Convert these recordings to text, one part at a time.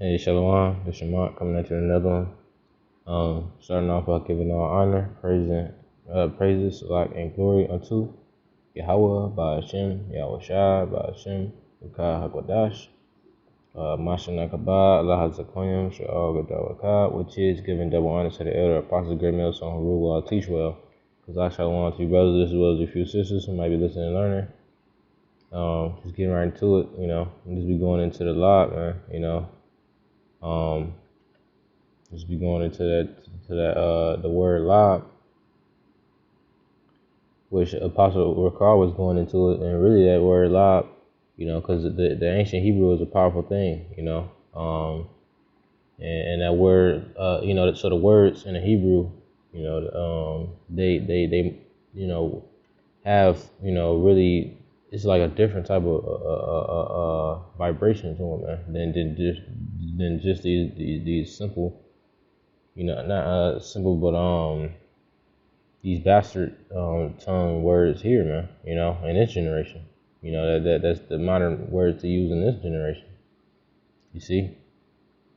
Hey, Shalom, this is Mark coming at you with another one. Starting off by giving all honor, praises, like and glory unto Yahweh, by Hashem, Yahweh Shai, by Hashem, Ukah HaKodash, Masha Nakabah, Allah HaZakoyim, Sha'al Gadawakah, which is giving double honor to the elder apostles, great males, on who rule well, teach well. Because I Shalom to you brothers as well as your few sisters who might be listening and learning. Just getting right into it, just be going into the lot, man, just be going into the word lob, which Apostle Rakar was going into it, and really that word lob, because the ancient Hebrew is a powerful thing, and that word, so the words in the Hebrew, they have, really, it's like a different type of vibration to them, man, than just these simple, not simple, but these bastard tongue words here, man, in this generation. That's the modern words to use in this generation. You see?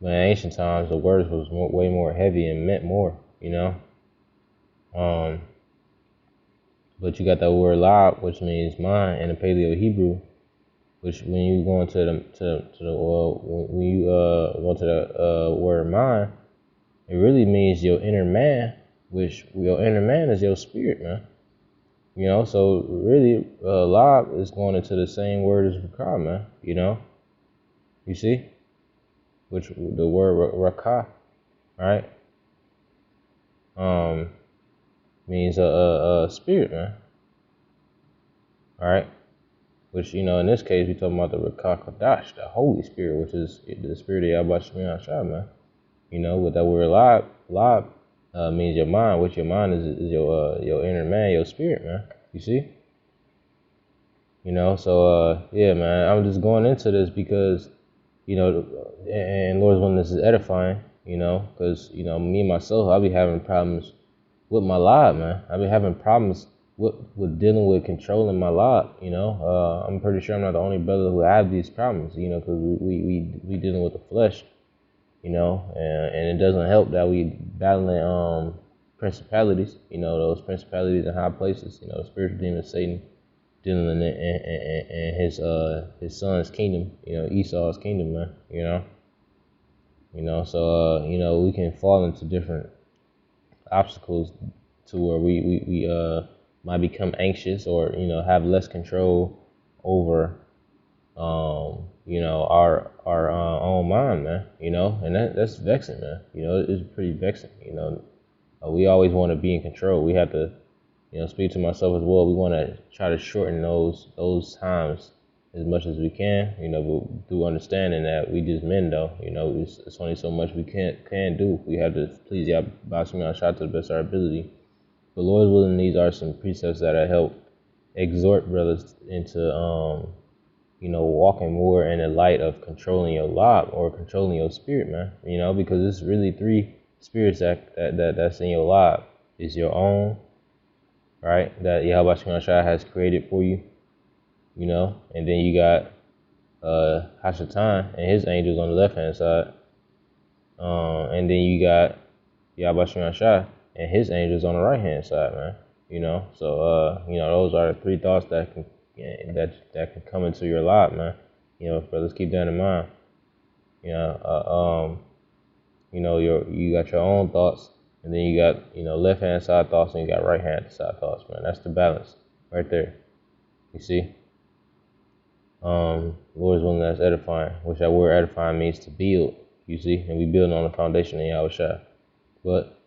But in ancient times, the words was way more heavy and meant more, But you got that word lob, which means mind in the Paleo Hebrew, which when you go into when you go to the word mind, it really means your inner man, which your inner man is your spirit, man. So really, lob is going into the same word as rakah, man. You see, which the word rakah, right, means a spirit, man. All right, which in this case we talking about the rakah kodash, the Holy Spirit, which is the spirit of Yahweh Shemiah Shah, man. With that word lob means your mind, which your mind is your inner man, your spirit, man. You see? So yeah, man, I'm just going into this because, and Lord's willing, this is edifying, because, me myself, I'll be having problems with my lob, man. I've been having problems with dealing with controlling my lob, I'm pretty sure I'm not the only brother who have these problems, because we dealing with the flesh, and it doesn't help that we battling principalities, those principalities in high places, the spiritual demon Satan dealing in his son's kingdom, Esau's kingdom, man, so we can fall into different obstacles to where we might become anxious or have less control over our own mind, man, and that's vexing, man. It's pretty vexing. We always want to be in control. We have to, speak to myself as well. We want to try to shorten those times as much as we can, but through understanding that we just men, though, it's only so much we can do. We have to please Yahweh shot to the best of our ability. But Lord's willing, these are some precepts that I help exhort brothers into walking more in the light of controlling your lob or controlling your spirit, man. Because it's really three spirits that's in your lob. It's your own, right? That Yahweh Shai has created for you, and then you got Hashatan and his angels on the left hand side. And then you got Yahweh Shai and his angels on the right hand side, man. So those are the three thoughts that can come into your lot, man. Brothers, keep that in mind. You got your own thoughts, and then you got left hand side thoughts, and you got right hand side thoughts, man. That's the balance right there. You see. Lord's willing, that's edifying, which that word edifying means to build. You see, and we building on the foundation of Yahweh Shai. But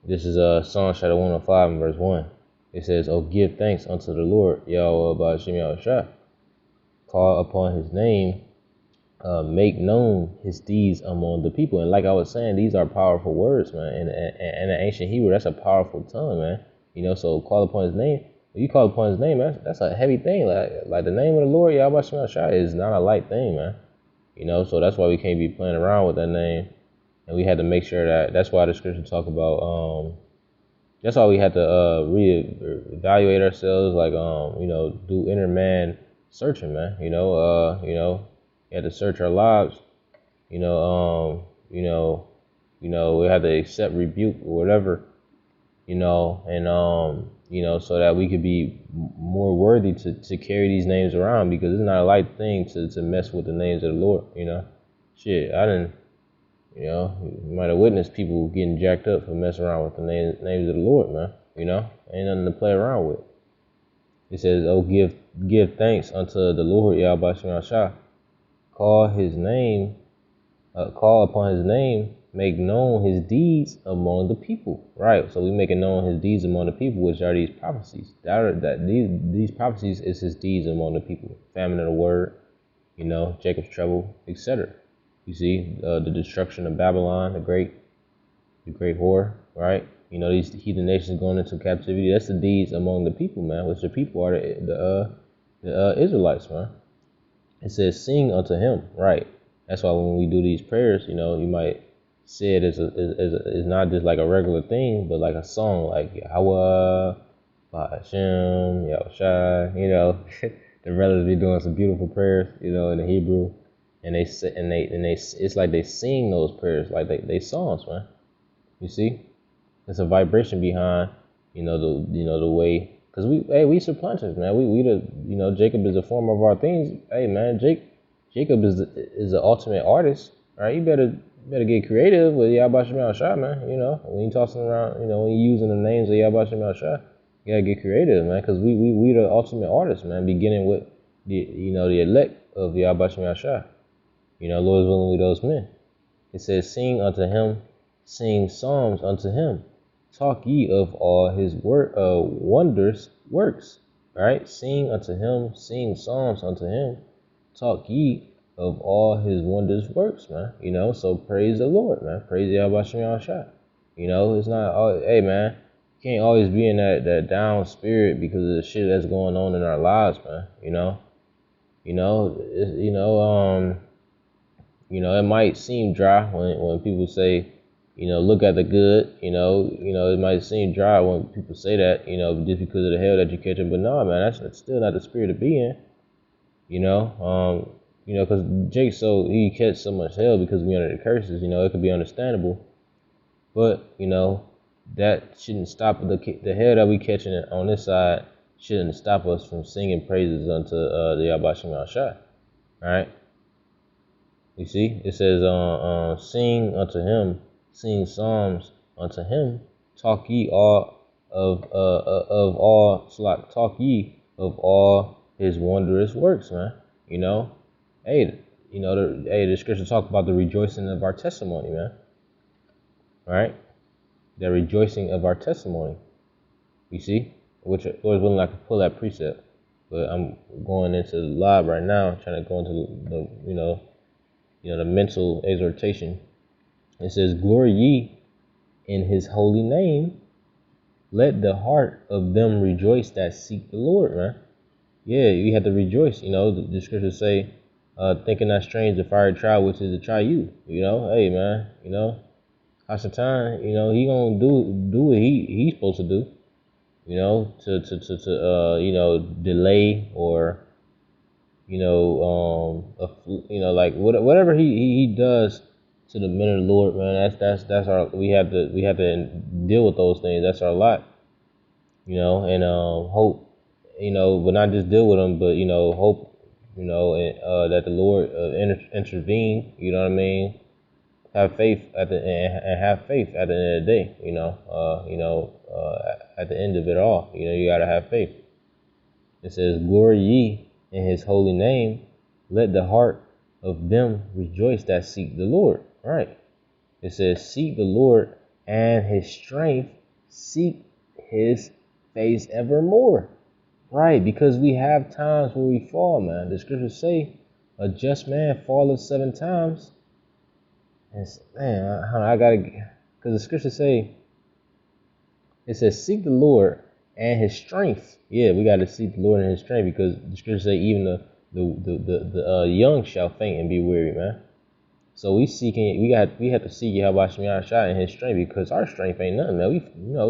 this is Psalm chapter 105 and verse 1. It says, "Oh, give thanks unto the Lord, Yahweh by Hashem Yahweh Shai. Call upon his name, make known his deeds among the people." And like I was saying, these are powerful words, man. And the ancient Hebrew, that's a powerful tongue, man. So call upon his name. When you call upon his name, that's a heavy thing. Like the name of the Lord, Yahweh Shai is not a light thing, man. So that's why we can't be playing around with that name. And we had to make sure that's why the scripture talk about, that's why we had to reevaluate ourselves, like, do inner man searching, man. You had to search our lives You know, we have to accept rebuke or whatever. And so that we could be more worthy to carry these names around, because it's not a light thing to mess with the names of the Lord. Shit, I didn't. You might have witnessed people getting jacked up for messing around with the names of the Lord, man. Ain't nothing to play around with. It says, "Oh, give thanks unto the Lord, Yahweh Shem Shah. Call his name, call upon his name, make known his deeds among the people." Right. So we making known his deeds among the people, which are these prophecies. These prophecies is his deeds among the people. Famine of the word, Jacob's trouble, etc. You see, the destruction of Babylon, the great whore, right? These heathen nations going into captivity. That's the deeds among the people, man. Which the people are the Israelites, man. It says, "Sing unto him," right? That's why when we do these prayers, you might say it as not just like a regular thing, but like a song, like Yahweh, Hashem, Yahushai. The brothers be doing some beautiful prayers, in the Hebrew, and they it's like they sing those prayers like they songs, man. You see, there's a vibration behind, the way, because we supplanters, man. We the Jacob is a form of our things. Hey, man, Jacob is the ultimate artist, right? You better get creative with Yahweh Shem Shah, man. When you tossing around, when you using the names of Yahweh Shem Shah, you gotta get creative, man, because we the ultimate artists, man. Beginning with the elect of Yahweh Shem Shah. Lord is willing with those men. It says, "Sing unto him, sing psalms unto him. Talk ye of all his wondrous works." Right? Sing unto him, sing psalms unto him. Talk ye of all his wondrous works, man. So praise the Lord, man. Praise Yahweh Shem Shah. It's not, hey, man, you can't always be in that down spirit because of the shit that's going on in our lives, man. It might seem dry when people say, look at the good, it might seem dry when people say that, just because of the hell that you're catching. But no, man, that's still not the spirit to be in, because Jake, he catch so much hell because we under the curses, it could be understandable. But, that shouldn't stop the hell that we catching on this side shouldn't stop us from singing praises unto the Yahweh Shem Shah, right? You see, it says, "Sing unto him, sing psalms unto him. Talk ye talk ye of all his wondrous works, man." Hey, the scripture talk about the rejoicing of our testimony, man. Right? The rejoicing of our testimony. You see, which Lord is willing, I can pull that precept, but I'm going into the live right now, trying to go into the mental exhortation. It says, "Glory ye in his holy name. Let the heart of them rejoice that seek the Lord," man. Yeah, you have to rejoice. The scriptures say, "Thinking not strange the fiery trial, which is to try you." Hey, man, Hasatan, he gonna do what he's supposed to do. To delay or like whatever he does to the men of the Lord, man. That's our we have to deal with those things. That's our lot, and hope, but not just deal with them, but hope, that the Lord intervene. You know what I mean? Have faith and have faith at the end of the day. At the end of it all, you gotta have faith. It says, "Glory ye in his holy name. Let the heart of them rejoice that seek the Lord." Right. It says, "Seek the Lord and his strength. Seek his face evermore." Right. Because we have times where we fall, man. The scriptures say, "A just man falleth 7 times." And man, I gotta, because the scriptures say, it says, "Seek the Lord and his strength." Yeah, we got to seek the Lord and his strength, because the scriptures say even the young shall faint and be weary, man. So we have to seek Yahweh Shem Shah and his strength, because our strength ain't nothing, man.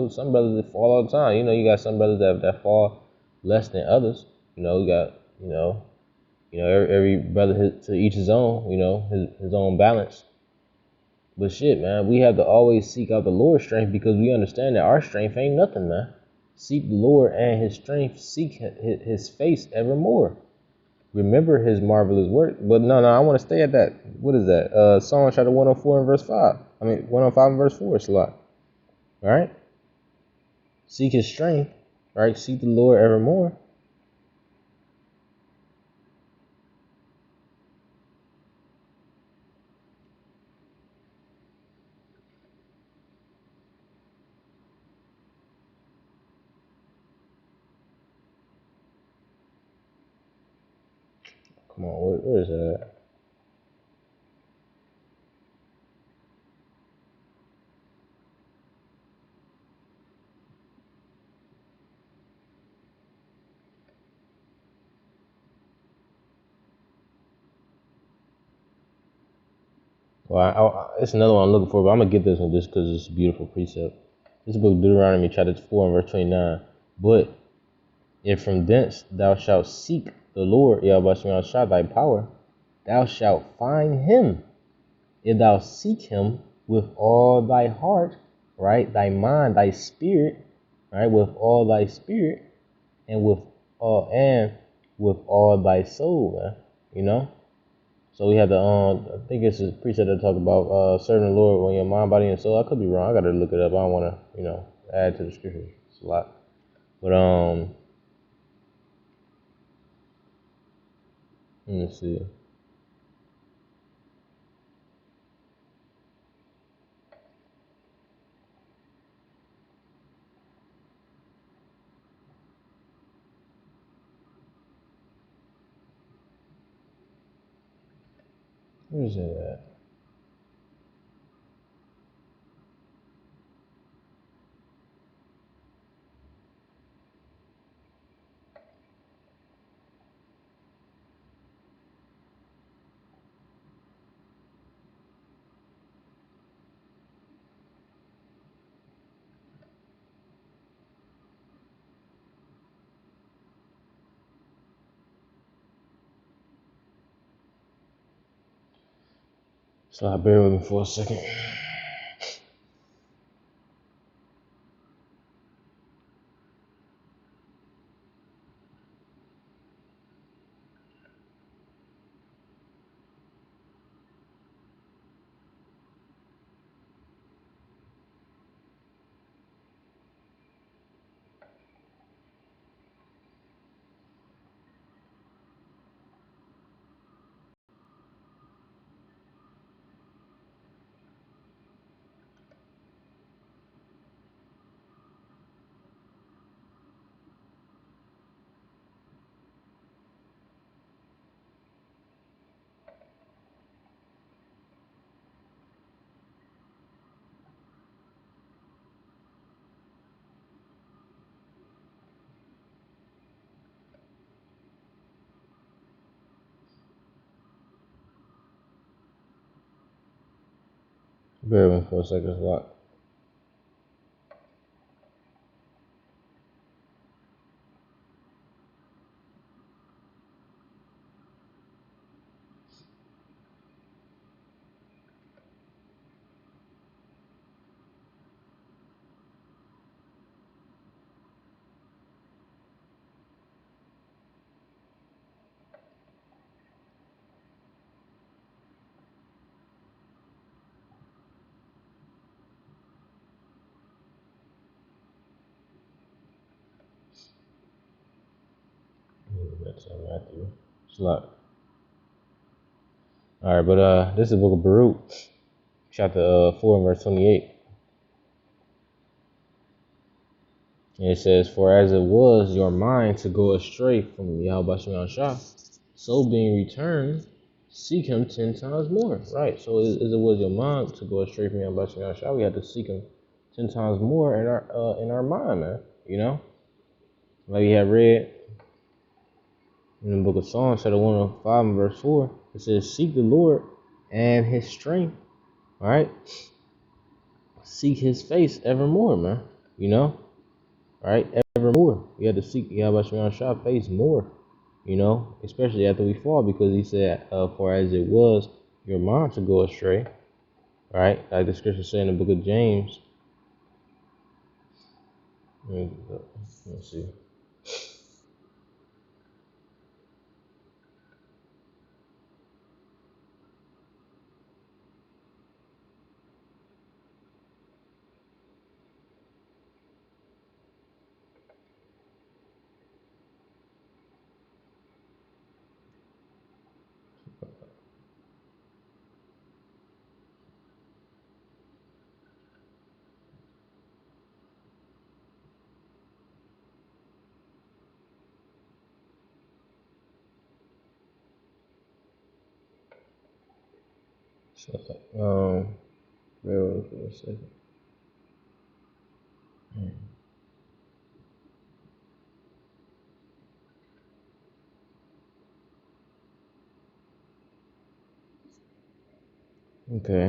Some brothers that fall all the time. You got some brothers that fall less than others. We got, You know, every brother to each his own. You know, his own balance. But shit, man, we have to always seek out the Lord's strength because we understand that our strength ain't nothing, man. Seek the Lord and His strength. Seek His face evermore. Remember His marvelous work. But no, I want to stay at that. What is that? Psalm chapter 104 and verse 5. I mean, 105 and verse 4. It's a lot. All right. Seek His strength. Right. Seek the Lord evermore. Come on. Where is that? Well, it's another one I'm looking for, but I'm gonna get this one just because it's a beautiful precept. This book Deuteronomy chapter 4 and verse 29. But if from thence thou shalt seek the Lord, Yahweh Shah, thy power, thou shalt find him if thou seek him with all thy heart, right? Thy mind, thy spirit, right? With all thy spirit and with all thy soul, man. You know? So we have the I think it's a precept that talk about serving the Lord with your mind, body, and soul. I could be wrong. I gotta look it up. I don't wanna, add to the scriptures. It's a lot. But let me see. Where is it at? So I bear with me for a second. Bear with me for a second. It's a lot. That's Matthew. It's a lot. All right, but this is the book of Baruch, chapter 4 and verse 28. And it says, "For as it was your mind to go astray from Yahweh Shah, so being returned, seek him 10 times more." Right. So as it was your mind to go astray from Yahweh Shah, we have to seek him 10 times more in our mind, man. You know, like we have read in the book of Psalms, chapter 105 and verse 4. It says, "Seek the Lord and His strength." All right. Seek His face evermore, man. You know. All right. Evermore. We have to seek Yahweh Shah face more. especially after we fall, because he said, for as it was your mind to go astray, right? Like the scripture said in the book of James. Let's see. So, bear with me for a second. Okay.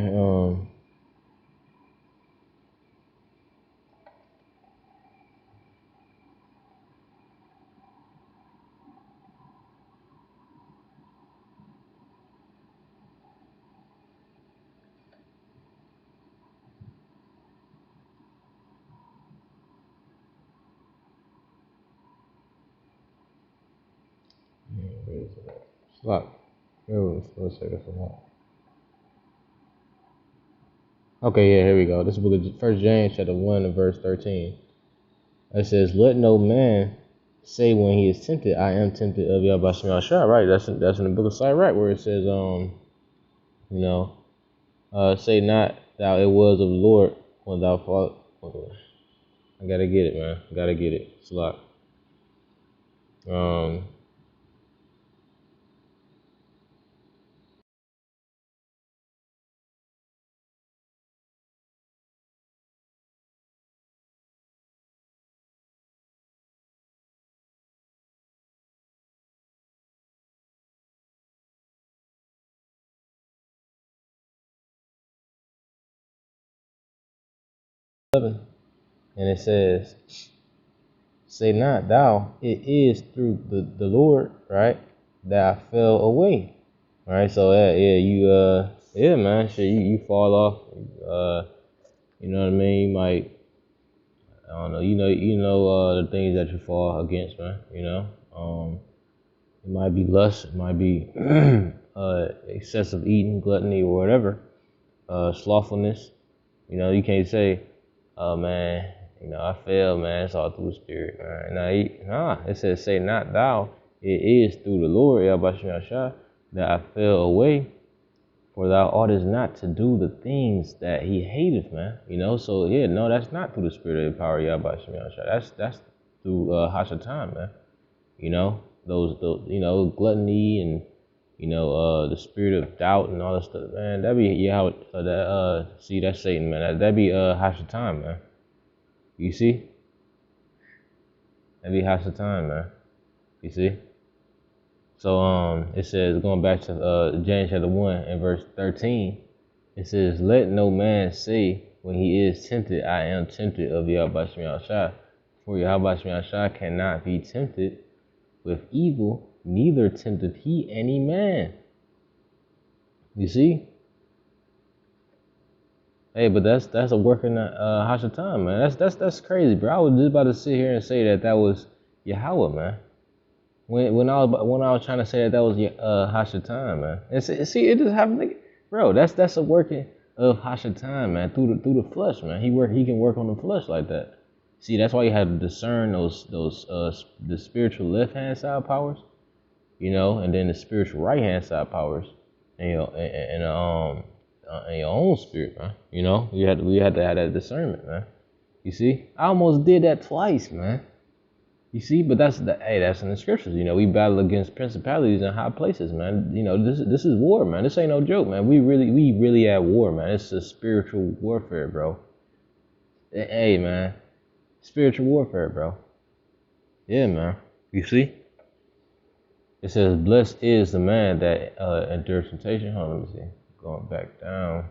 Where is it? Slot. Bear with me for a second. Okay, yeah, here we go. This is book of First James chapter 1 and verse 13. It says, "Let no man say when he is tempted, I am tempted of Yahweh Shem Shah." Right, that's in the book of Sirach where it says, you know, say not thou it was of the Lord when thou fall. I gotta get it, man. Gotta get it. Slot. Um, 11, and it says, "Say not thou it is through the Lord, right, that I fell away." All right, so yeah, you yeah, man, shit, you fall off, you know what I mean? You might, I don't know, the things that you fall against, man. It might be lust, it might be excessive eating, gluttony, or whatever, slothfulness. You can't say, "Oh man, I failed, man. It's all through the Spirit, man." It says, "Say not thou, it is through the Lord, Yahweh that I fell away." For thou oughtest not to do the things that he hateth, man. So yeah, no, that's not through the spirit of the power of Yahweh Shemel Shah. That's through Hashatan, man. Those gluttony and the spirit of doubt and all that stuff, man. That be see, that's Satan, man. That be Hashatan, man. You see? That be Hashatan, man. You see? So it says, going back to James chapter 1 and verse 13, it says, "Let no man say when he is tempted, I am tempted of Yahweh Shemel Shah. For Yahweh Shemel Shah cannot be tempted with evil, neither tempted he any man." You see? Hey, but that's a working Hashatan, man. That's crazy, bro. I was just about to sit here and say that was Yahweh, man. When I was trying to say that was Hashatan, man. And see, it just happened, bro. That's a working of Hashatan, man. Through the flesh, man. He can work on the flesh like that. See, that's why you have to discern those the spiritual left hand side powers, and then the spiritual right hand side powers, and and your own spirit, man. We had to have that discernment, man. You see, I almost did that twice, man. You see, but that's in the scriptures. We battle against principalities in high places, man. This is war, man. This ain't no joke, man. We really at war, man. It's a spiritual warfare, bro. Hey, man, spiritual warfare, bro. Yeah, man. You see, it says, "Blessed is the man that endures temptation." Hold on, let me see. Going back down,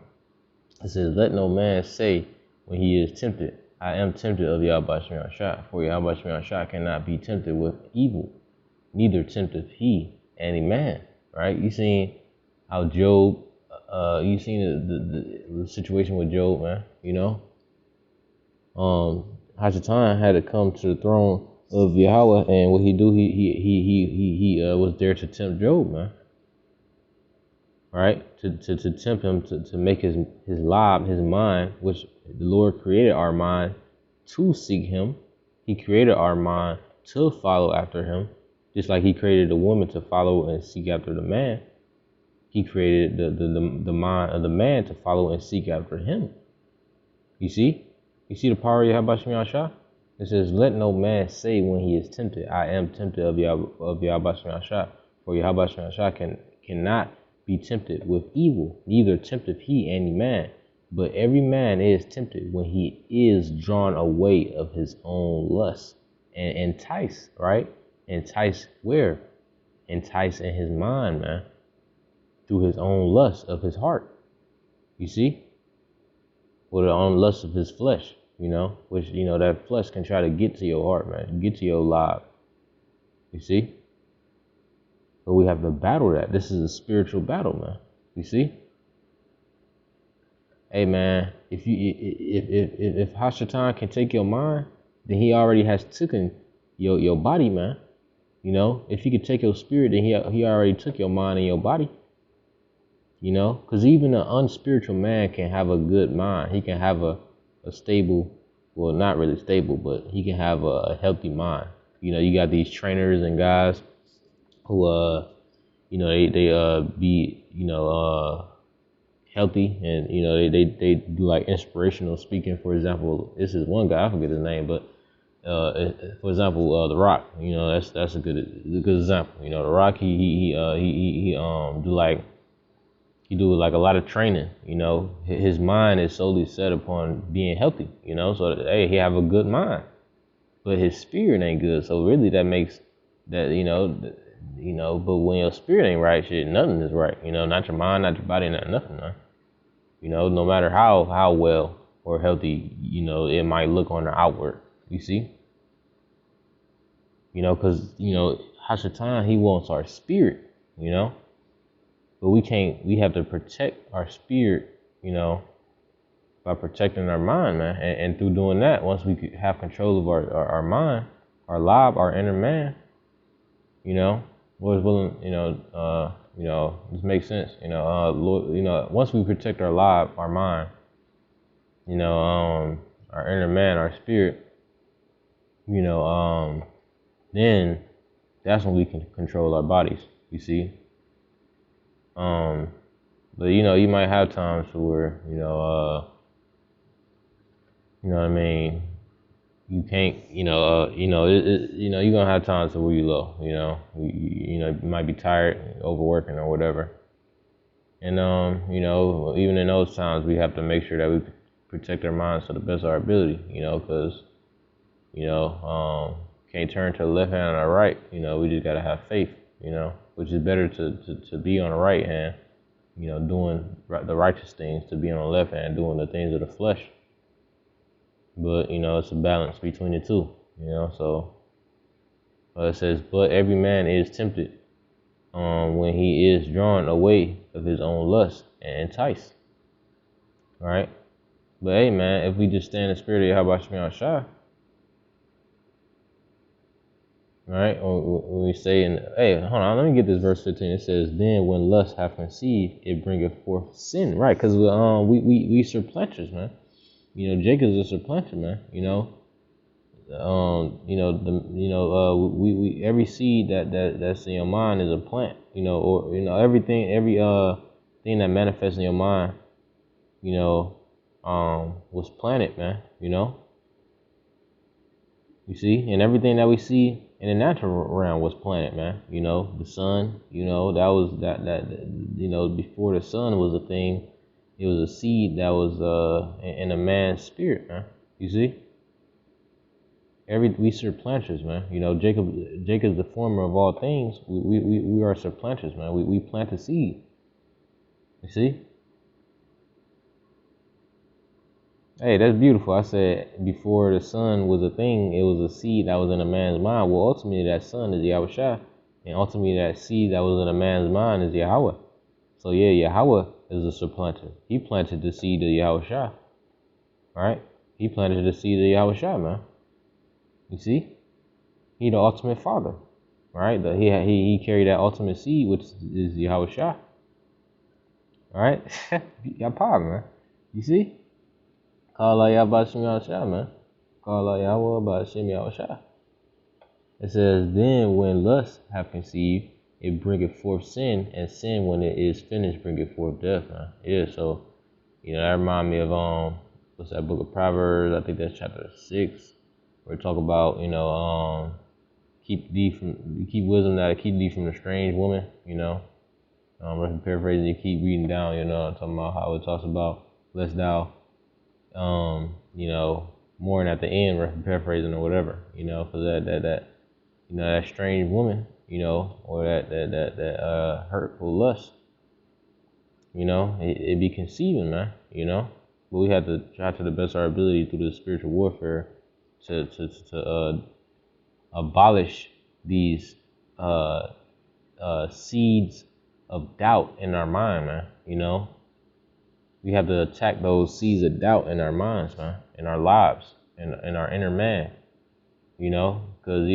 it says, "Let no man say when he is tempted, I am tempted of Yahweh Shemel Shah. For Yahweh Shemel Shah cannot be tempted with evil, neither tempteth he any man. Right? You seen how Job, you seen the situation with Job, man. You know, Hashatan had to come to the throne of Yahweh, and what he do, he was there to tempt Job, man. Right? To tempt him to make his lob, his mind, which the Lord created our mind to seek him. He created our mind to follow after him, just like he created the woman to follow and seek after the man. He created the mind of the man to follow and seek after him. You see? You see the power of Yahweh Shem Yahshua? It says, let no man say when he is tempted, I am tempted of Yahweh Shem Yahshua. For Yahweh Shem Yahshua cannot be tempted with evil, neither tempteth he any man. But every man is tempted when he is drawn away of his own lust and enticed, right? Enticed where? Enticed in his mind, man. Through his own lust of his heart. You see? Or the own lust of his flesh, you know? Which, you know, that flesh can try to get to your heart, man. Get to your life. You see? But we have to battle that. This is a spiritual battle, man. You see? Hey, man, if Hashatan can take your mind, then he already has taken your body, man. You know, if he could take your spirit, then he already took your mind and your body. You know, because even an unspiritual man can have a good mind. He can have a stable, well, not really stable, but he can have a healthy mind. You know, you got these trainers and guys who, you know, they be, you know, healthy, and, you know, they do like inspirational speaking. For example, this is one guy, I forget his name, but for example, The Rock. You know, that's a good example. You know, The Rock, he do like a lot of training. You know, his mind is solely set upon being healthy. You know, so that, hey, he have a good mind, but his spirit ain't good. So really, that makes that, you know. But when your spirit ain't right, shit, nothing is right. You know, not your mind, not your body, not nothing. Man. You know, no matter how well or healthy, you know, it might look on the outward. You see. You know, because, you know, Hashatan, he wants our spirit. You know. But we have to protect our spirit, you know, by protecting our mind, man. And through doing that, once we have control of our mind, our life, our inner man, you know, Lord's willing, you know, this makes sense, you know, Lord, you know, once we protect our life, our mind, you know, our inner man, our spirit, you know, then that's when we can control our bodies, you see. But, you know, you might have times where, you know what I mean, you can't, you know, you know, you're gonna have times where you low, you know, you know, you might be tired, overworking or whatever. And, you know, even in those times, we have to make sure that we protect our minds to the best of our ability, you know, because, you know, can't turn to the left hand or the right, you know, we just gotta have faith, you know, which is better to be on the right hand, you know, doing the righteous things, to be on the left hand, doing the things of the flesh. But, you know, it's a balance between the two, you know, so it says, but every man is tempted when he is drawn away of his own lust and enticed. All right. But, hey, man, if we just stand in the spirit of Yahweh Shem Yahshua, right? When we say, hey, hold on, let me get this verse 15. It says, then when lust hath conceived, it bringeth forth sin, right? Because we surplanters, man. You know, Jacob's a supplanter, man. You know, we every seed that's in your mind is a plant. You know, or, you know, every thing that manifests in your mind, you know, was planted, man. You know. You see, and everything that we see in the natural realm was planted, man. You know, the sun, you know, that was that you know, before the sun was a thing, it was a seed that was in a man's spirit, man. You see? We surplanters, man. You know, Jacob's the former of all things. We are surplanters, man. We plant a seed. You see? Hey, that's beautiful. I said before the sun was a thing, it was a seed that was in a man's mind. Well, ultimately, that son is Yahushua. And ultimately, that seed that was in a man's mind is Yahweh. So yeah, Yahweh is a supplanter. He planted the seed of Yahweh Shah. Right? He planted the seed of Yahweh Shah, man. You see? He the ultimate father. Right? He carried that ultimate seed, which is Yahweh Shah. Alright? Yapar, man. You see? Kala Yabashim Yahweh, man. Kala Yahweh Bashim Yahweh. It says, then when lust have conceived, it bringeth forth sin, and sin when it is finished bringeth forth death, man. Yeah, so that remind me of what's that book of Proverbs? I think that's chapter 6, where it talk about, keep wisdom that keep thee from the strange woman, paraphrasing, you keep reading down, talking about how it talks about lest thou mourn at the end, paraphrasing or whatever, for that strange woman, or that hurtful lust, it be conceiving, man, but we have to try to the best of our ability through the spiritual warfare to abolish these seeds of doubt in our mind, man. We have to attack those seeds of doubt in our minds, man, in our lives, in our inner man. Because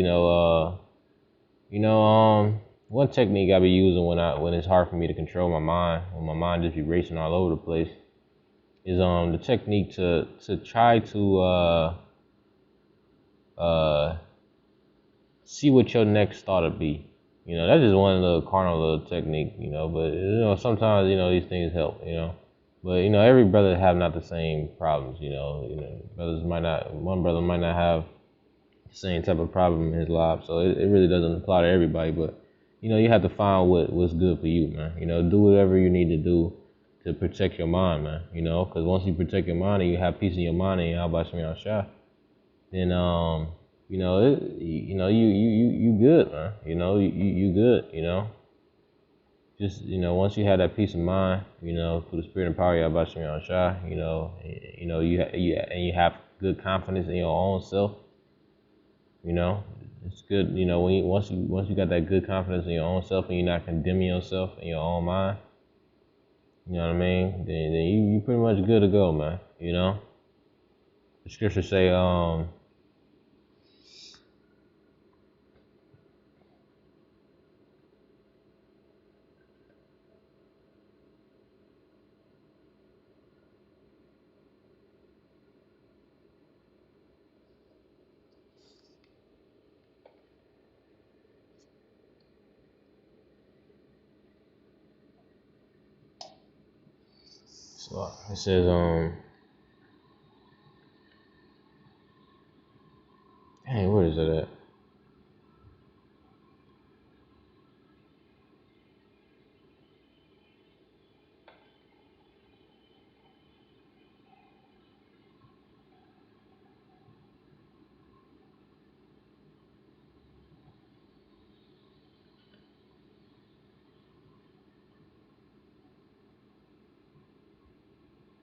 one technique I be using when it's hard for me to control my mind, when my mind just be racing all over the place, is the technique to try to see what your next thought would be. That's just one little carnal little technique, but sometimes these things help, but every brother have not the same problems, one brother might not have the same type of problem in his life, so it really doesn't apply to everybody. But you have to find what's good for you, man. Do whatever you need to do to protect your mind, man. Because once you protect your mind and you have peace in your mind and you have Bashmi Shah, then you good, man. You good, Just once you have that peace of mind, through the spirit and power of Yahweh Shah, you have good confidence in your own self. It's good. Once you got that good confidence in your own self and you're not condemning yourself in your own mind, you know what I mean? Then you pretty much good to go, man. The scriptures say, so it says, dang, where is it at?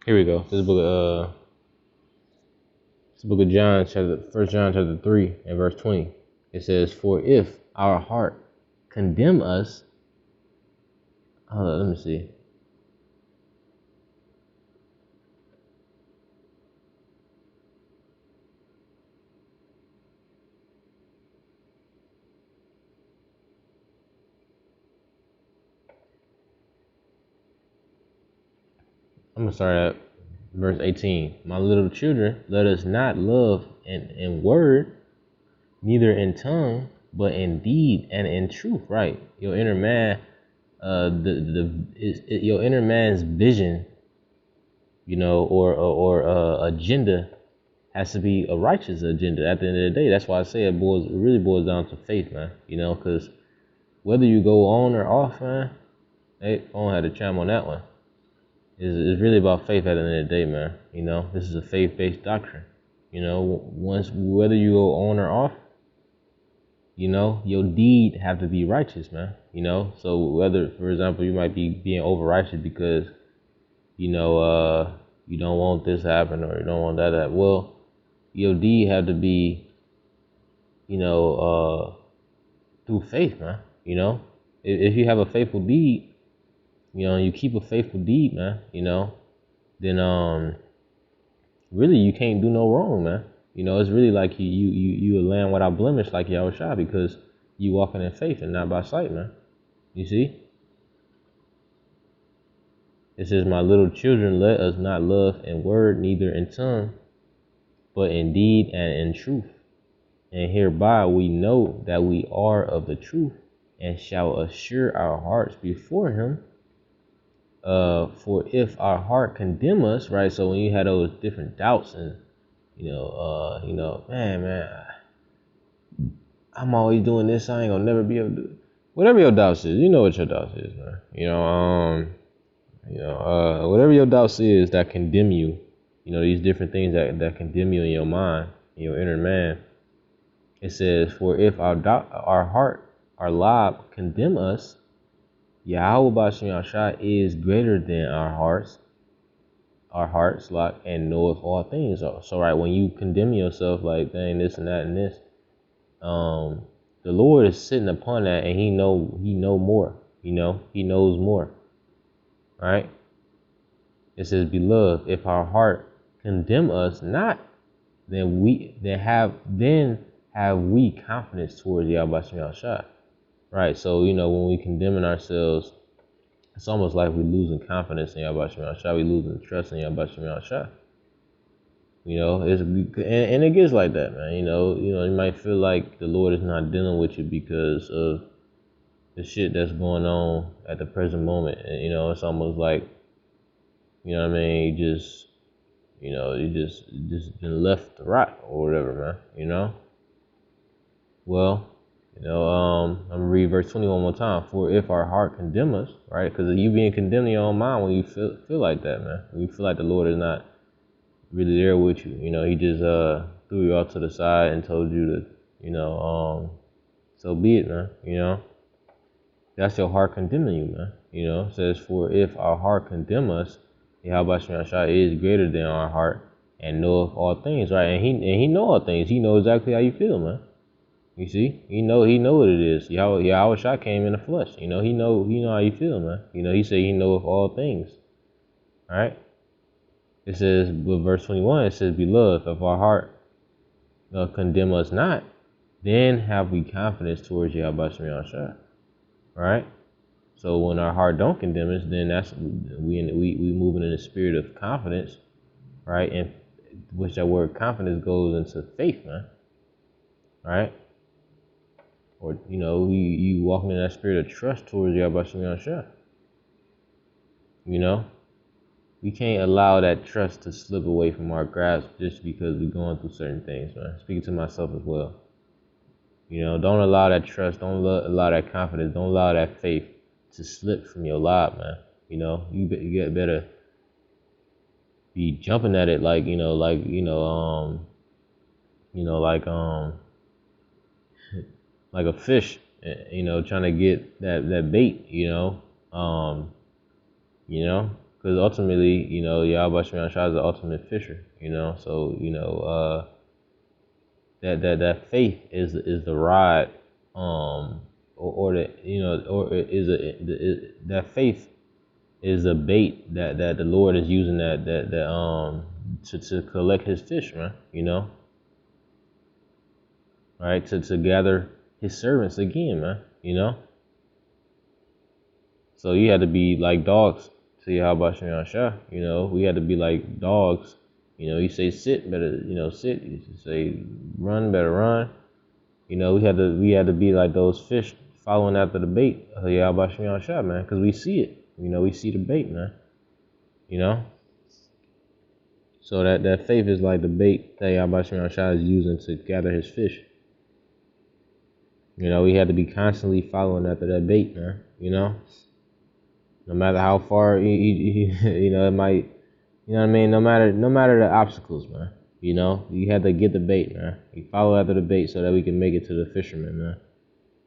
Here we go. This book of John, 1 John chapter 3 and verse 20. It says, for if our heart condemn us, hold on, let me see. I'm gonna start at verse 18. My little children, let us not love in word, neither in tongue, but in deed and in truth. Right, your inner man, your inner man's vision, or agenda has to be a righteous agenda. At the end of the day, that's why I say it really boils down to faith, man. Because whether you go on or off, man, hey, I don't have to chime on that one. It's really about faith at the end of the day, man. This is a faith-based doctrine. Whether you go on or off, your deed have to be righteous, man. So whether, for example, you might be being over-righteous because, you don't want this to happen or you don't want that to happen. Well, your deed have to be, through faith, man. You know, if you have a faithful deed, you know, you keep a faithful deed, man. You know, then really you can't do no wrong, man. You know, it's really like you a lamb without blemish, like Yahweh Shai, because you walking in faith and not by sight, man. You see? It says, my little children, let us not love in word, neither in tongue, but in deed and in truth. And hereby we know that we are of the truth, and shall assure our hearts before him. For if our heart condemn us, right? So when you had those different doubts and man, I'm always doing this, I ain't gonna never be able to do it. Whatever your doubts is, you know what your doubts is, man. Whatever your doubts is that condemn you, you know, these different things that condemn you in your mind, in your inner man. It says, for if our heart, our lob condemn us, Yahweh Bashim Yahshua is greater than our hearts, like, and knoweth all things. So right, when you condemn yourself, like, dang, this and that and this, the Lord is sitting upon that, and he know more. You know, he knows more. Right? It says, beloved, if our heart condemn us not, then have we confidence towards Yahweh Shah. Right? So, you know, when we condemning ourselves, it's almost like we're losing confidence in Yahweh Shah. We losing trust in Yahweh Shah. You know, and it gets like that, man. You know, you might feel like the Lord is not dealing with you because of the shit that's going on at the present moment. And, you know, it's almost like, you know what I mean, you just been left to rot or whatever, man. You know? Well, I'm gonna read verse 20 one more time. For if our heart condemn us, right? Because you being condemned in your own mind when you feel like that, man. When you feel like the Lord is not really there with you. You know, he just threw you off to the side and told you to, so be it, man. You know, that's your heart condemning you, man. You know, it says, for if our heart condemn us, Yahweh is greater than our heart and knoweth all things, right? And he know all things. He know exactly how you feel, man. You see, he know what it is. Yahweh Shai came in the flesh. You know, he know how you feel, man. You know, he said he knoweth all things. All right. It says, with verse 21, it says, beloved, if our heart condemn us not, then have we confidence towards Yahweh Shai. Right? So when our heart don't condemn us, then that's we moving in the spirit of confidence, right? And which that word confidence goes into faith, man. Right? Or you walking in that spirit of trust towards Yahweh Shai. You know, we can't allow that trust to slip away from our grasp just because we're going through certain things, man. Speaking to myself as well. You know, don't allow that trust, don't allow that confidence, don't allow that faith to slip from your life, man. You know, you get better be jumping at it like like a fish, trying to get that bait, because ultimately, Yahweh Shai is the ultimate fisher, so that faith is the rod, that faith is a bait that the Lord is using to collect his fish, man, right, to gather his servants again, man, so you had to be like dogs to Yahweh Shai, we had to be like dogs. You say sit, better, sit. You say run, better run. We had to be like those fish following after the bait of Yahweh Shai, man, because we see it. We see the bait, man. So that faith is like the bait that Yahweh Shai is using to gather his fish. We had to be constantly following after that bait, man. No matter how far it might. You know what I mean? No matter the obstacles, man. You had to get the bait, man. You follow after the bait so that we can make it to the fisherman, man.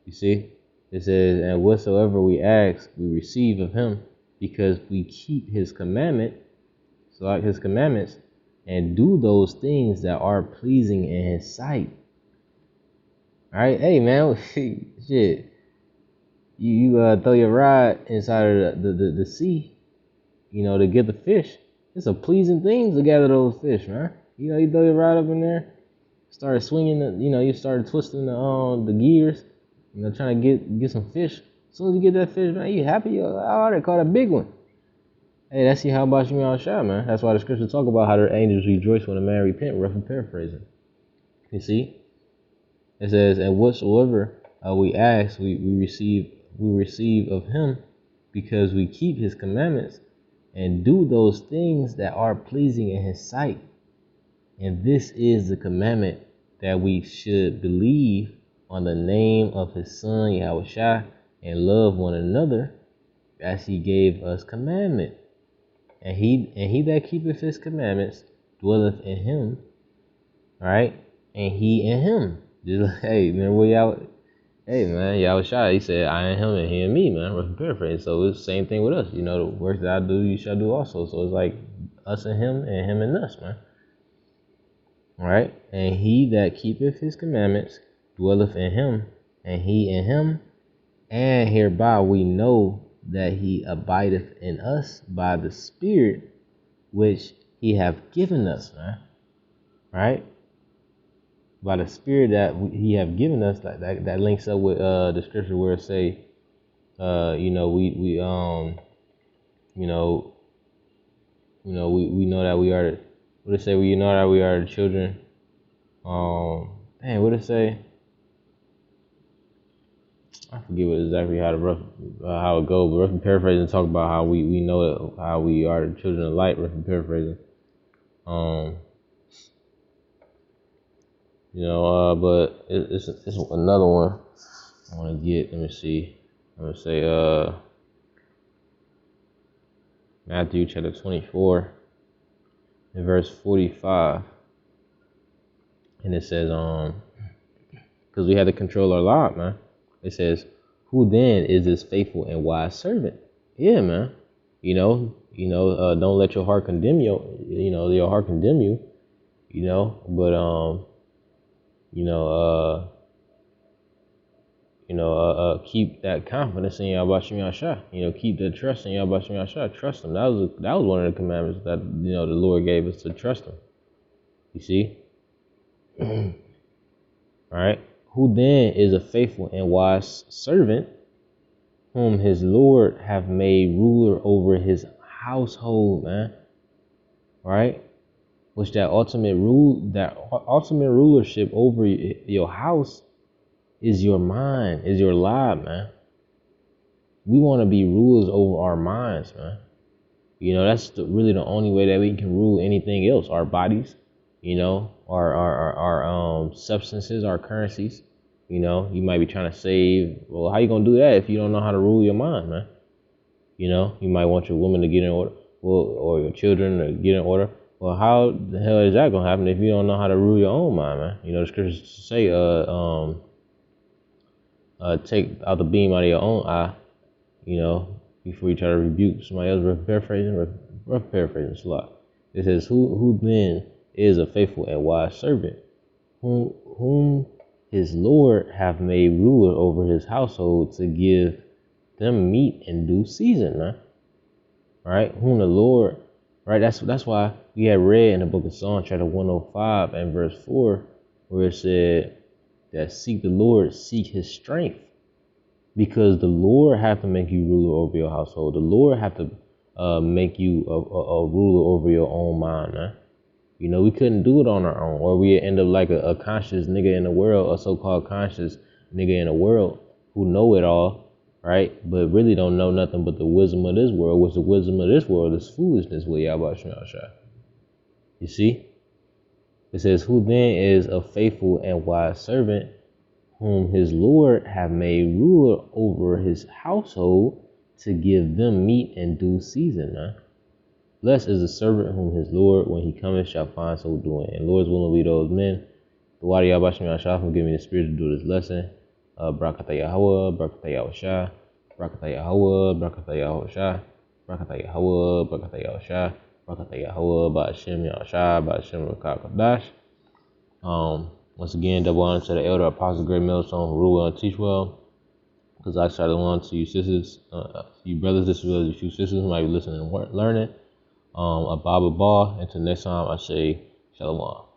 You see? It says, and whatsoever we ask, we receive of him, because we keep his commandment, so like his commandments, and do those things that are pleasing in his sight. All right? Hey, man, shit. you throw your rod inside of the sea, you know, to get the fish. It's a pleasing thing to gather those fish, man. You know, you throw your rod up in there, start swinging you start twisting the gears, you know, trying to get some fish. As soon as you get that fish, man, you happy. You're like, oh, they caught a big one. Hey, that's how about you all shot, man. That's why the scripture talk about how the angels rejoice when a man repent, roughly paraphrasing. You see? It says, and whatsoever we ask, we receive of him, because we keep his commandments and do those things that are pleasing in his sight. And this is the commandment, that we should believe on the name of his son Yahushua and love one another as he gave us commandment. And he that keepeth his commandments dwelleth in him, right? And he in him. Just like, hey, remember hey man, Yahushua, he said, I in him and he in me, man. Rough paraphrase. So it's the same thing with us. You know, the works that I do, you shall do also. So it's like us and him and us, man. Right? And he that keepeth his commandments dwelleth in him, and he in him. And hereby we know that he abideth in us by the Spirit which he hath given us, man. Right? By the Spirit that he have given us, that links up with the scripture where it say, we know that we are. What it say? We know that we are the children. What it say? I forget exactly how it goes, but roughly paraphrasing, talk about how we know how we are the children of light. Roughly paraphrasing. But it's another one I want to get. Let me see. I'm gonna say Matthew chapter 24 and verse 45, and it says because we had to control our life, man. It says, who then is this faithful and wise servant? Yeah, man. Don't let your heart condemn you. Your heart condemn you. Keep that confidence in Yahweh Shem Yahshua. Keep that trust in Yahweh Shem Yahshua. Trust him. That was one of the commandments that the Lord gave us, to trust him. You see? All right. Who then is a faithful and wise servant, whom his Lord have made ruler over his household, man? Right? Which that ultimate rulership over your house is your mind, is your life, man. We want to be rulers over our minds, man. That's really the only way that we can rule anything else. Our bodies, our substances, our currencies. You might be trying to save. Well, how you gonna do that if you don't know how to rule your mind, man? You might want your woman to get in order, or your children to get in order. Well, how the hell is that gonna happen if you don't know how to rule your own mind, man? The scriptures say, take out the beam out of your own eye, before you try to rebuke somebody else. Rough paraphrasing, it's a lot. It says, who then is a faithful and wise servant, whom his Lord hath made ruler over his household, to give them meat in due season, man. Right? Whom the Lord, right? That's why we had read in the book of Psalms, chapter 105 and verse 4, where it said that seek the Lord, seek his strength. Because the Lord have to make you ruler over your household. The Lord have to make you a ruler over your own mind, man. We couldn't do it on our own, or we end up like a conscious nigga in the world, a so-called conscious nigga in the world who know it all, right? But really don't know nothing but the wisdom of this world, which the wisdom of this world is foolishness with Yahweh Shem Yahshua. You see? It says, who then is a faithful and wise servant, whom his Lord have made ruler over his household, to give them meat in due season, man. Blessed is the servant whom his Lord, when he cometh, shall find so doing. And Lord's willing be those men. The Wadi Yahweh Shem Yahshua give me the spirit to do this lesson. Barakatah Yahweh, Barakatah Yahushua, Barakatah Yahweh, Barakatah Yahushua, Barakatah Yahweh, Barakatah Yahushua, Barakatah Yahweh, Ba'ashem Yahushua, Ba'ashem Rakah Kadash. Once again, double honor to the elder apostle, great millstone, who rule well and teach well. Because I shalom to you sisters, you brothers as well as you sisters who might be listening and learning. Abba Ba. Until next time, I say shalom.